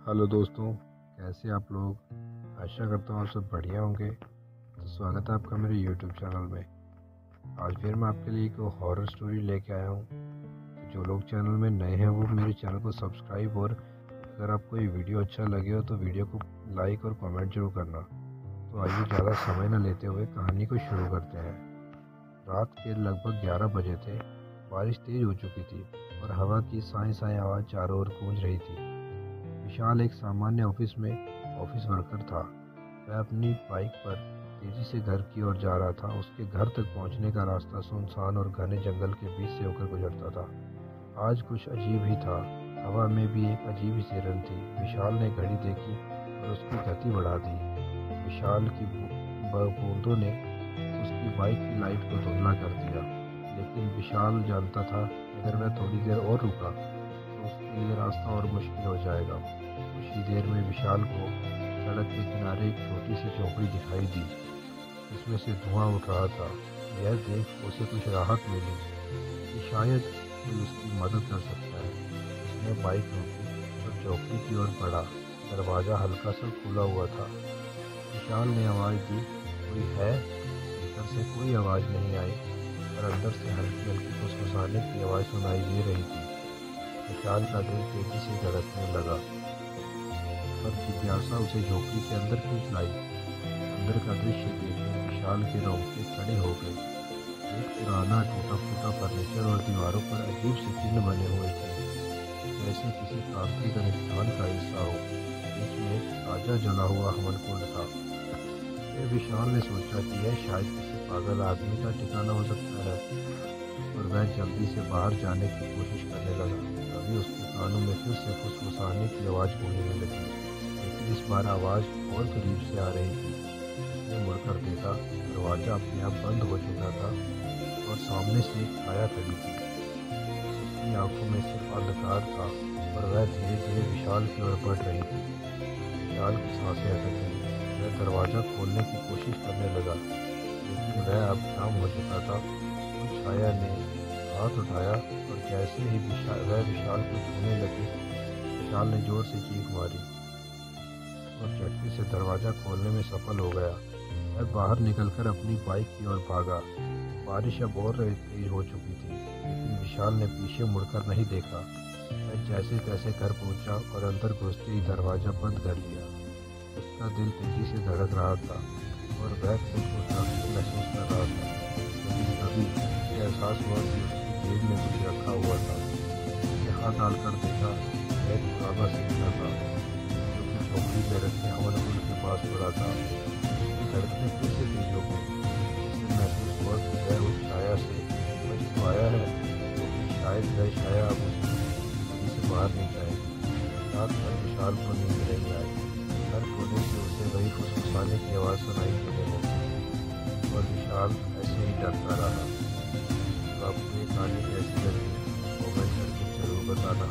Hello दोस्तों, कैसे आप लोग। आशा करता हूँ आप सब बढ़िया होंगे। तो स्वागत है आपका मेरे यूट्यूब चैनल में। आज फिर मैं आपके लिए एक हॉरर स्टोरी लेके आया हूँ। तो जो लोग चैनल में नए हैं वो मेरे चैनल को सब्सक्राइब, और अगर आपको ये वीडियो अच्छा लगे हो तो वीडियो को लाइक और कमेंट जरूर करना। तो आइए ज़्यादा समय न लेते हुए कहानी को शुरू करते हैं। रात के लगभग 11 बजे थे। बारिश तेज़ हो चुकी थी और हवा की साए साए आवाज़ चारों ओर गूंज रही थी। विशाल एक सामान्य ऑफिस वर्कर था। वह अपनी बाइक पर तेजी से घर की ओर जा रहा था। उसके घर तक पहुंचने का रास्ता सुनसान और घने जंगल के बीच से होकर गुजरता था। आज कुछ अजीब ही था। हवा में भी एक अजीब ही सिरन थी। विशाल ने घड़ी देखी और उसकी गति बढ़ा दी। विशाल की बूंदों ने उसकी बाइक की लाइट को धुंधला कर दिया, लेकिन विशाल जानता था कि अगर वह थोड़ी देर और रुका तो उसके लिए रास्ता और मुश्किल हो जाएगा। कुछ ही देर में विशाल को सड़क के किनारे एक छोटी सी झोपड़ी दिखाई दी, जिसमें से धुआं उठ रहा था। यह देख उसे कुछ राहत मिली कि शायद कोई उसकी मदद कर सकता है। उसने बाइक रोकी और झोपड़ी की ओर बढ़ा। दरवाज़ा हल्का सा खुला हुआ था। विशाल ने आवाज़ दी, कोई है? भीतर से कोई आवाज़ नहीं आई, पर अंदर से हल्की हल्की फुसफुसाने की आवाज़ सुनाई दे रही थी। विशाल का दिल तेजी से धड़कने लगा, पर जिज्ञासा उसे झोपड़ी के अंदर खींच लाई। अंदर का दृश्य देखकर विशाल के रोंगटे खड़े हो गए। एक पुराना टूटा फूटा फर्नीचर और दीवारों पर अजीब से चिन्ह बने हुए थे, जैसे किसी तांत्रिक अनुष्ठान का हिस्सा हो। बीच में एक ताजा जला हुआ हवन कुंड था। फिर विशाल ने सोचा कि यह शायद किसी पागल आदमी का ठिकाना हो सकता है, और वह जल्दी से बाहर जाने की कोशिश करने लगा। तभी उसके कानों में फिर से फुसफुसाने की आवाज़ गूंजने लगी, लेकिन इस बार आवाज़ और करीब से आ रही थी। उसने मुड़कर देखा, दरवाज़ा अपने आप बंद हो चुका था और सामने से एक छाया खड़ी थी। उसकी आंखों में सिर्फ अंधकार था और वह धीरे धीरे विशाल की ओर बढ़ रही थी। विशाल की सांसें अटक गई। वह दरवाज़ा खोलने की कोशिश करने लगा, लेकिन वह अब जाम हो चुका था। उस छाया ने हाथ उठाया और जैसे ही वह विशाल को छूने लगी, विशाल ने जोर से चीख मारी और झटके से दरवाज़ा खोलने में सफल हो गया। वह बाहर निकलकर अपनी बाइक की ओर भागा। बारिश अब और तेज हो चुकी थी, लेकिन विशाल ने पीछे मुड़कर नहीं देखा। वह जैसे तैसे घर पहुंचा और अंदर घुसते ही दरवाज़ा बंद कर लिया। उसका दिल तेजी से धड़क रहा था और वह खुद को सुरक्षित महसूस कर रहा था। लेकिन तभी उसे एहसास हुआ कि उसकी जेब में कुछ रखा हुआ था। उसने हाथ डालकर देखा, वह एक पुराना सिक्का था, जो कि झोपड़ी में रखे हवन कुंड के पास पड़ा था। उसकी धड़कनें फिर से तेज हो गई। उसे महसूस हुआ कि वह उस छाया से बच तो आया है, लेकिन शायद वह छाया अब उसकी जिंदगी से बाहर नहीं जाएगी। रात भर विशाल को नींद नहीं आई। हर कोने से उसे वही फुसफुसाने की आवाज़ सुनाई देने लगी और विशाल ऐसे ही डरता रहा। तो आपको ये कहानी कैसी लगी कमेंट करके जरूर बताना।